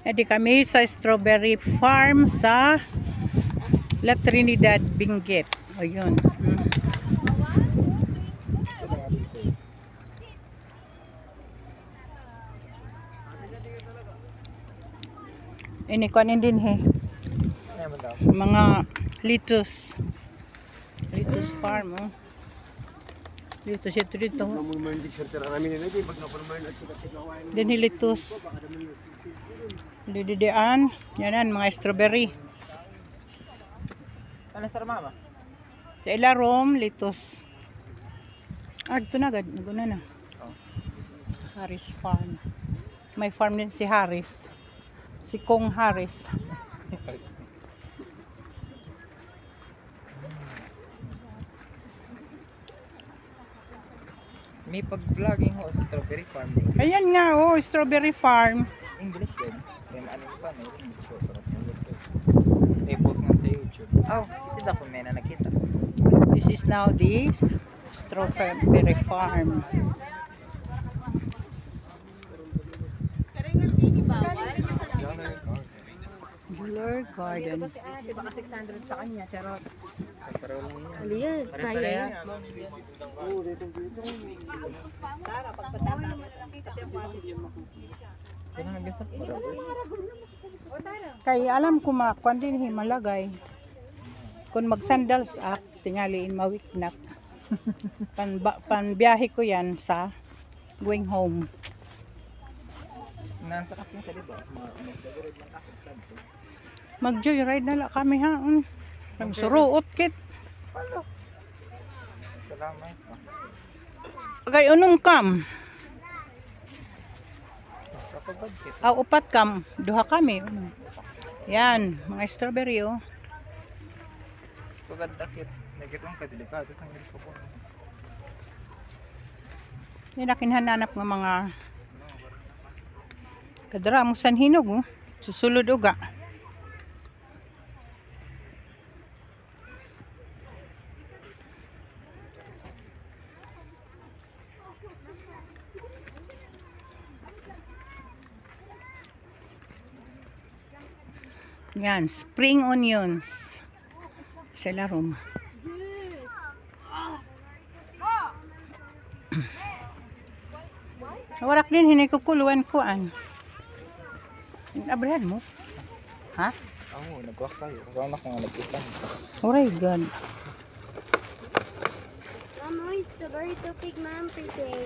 Edi kami sa strawberry farm sa La Trinidad, Benguet. O yun. Ini kuanin din he. Mga lettuce. Lettuce farm. Oh. Lettuce ito dito. Din lettuce. Dididian. Yanan mga strawberry. Ano sa mama? Sa ilarom, lettuce. Ito na agad. Naguna na. Harris Farm. May farm din si Harris. Si Kong Harris. May pag-vlogging ho sa strawberry farm. Ayan nga, oh, strawberry farm. English din. Then ano yung pa, may English show para sa English. I-post nga sa YouTube. Oh, ito ako may na nakita. This is now the strawberry farm. Juller Garden. Diba ka 600 sa kanya, charot. Pero Aliyan, kaya yan. Kay alam ko makuan din himalagay. Kung mag-sandals up, tingaliin mawiknak. Panbiyahe ko yan sa going home. nasa kapin sa dito. Mag-joyride na lang kami ha. Nagsuruot kit. Salamat. Kay unong kam. Kapag-budget. Upat kam. Duha kami. Yan. Mga strawberry oh. Pagandakit. Nagkitong ka delikado. Tanggal ko po. Yan nakinhanap ng mga kadra mo san hinog oh. Susulod uga. Yan, spring onions. Sa larom. Warak din hinikukuluan ko an. Abrihan mo? Ha? Oo, nag-walk tayo. Kung ako nga nagkita. Oray, God. Mom, it's the very too big, mom, pretty.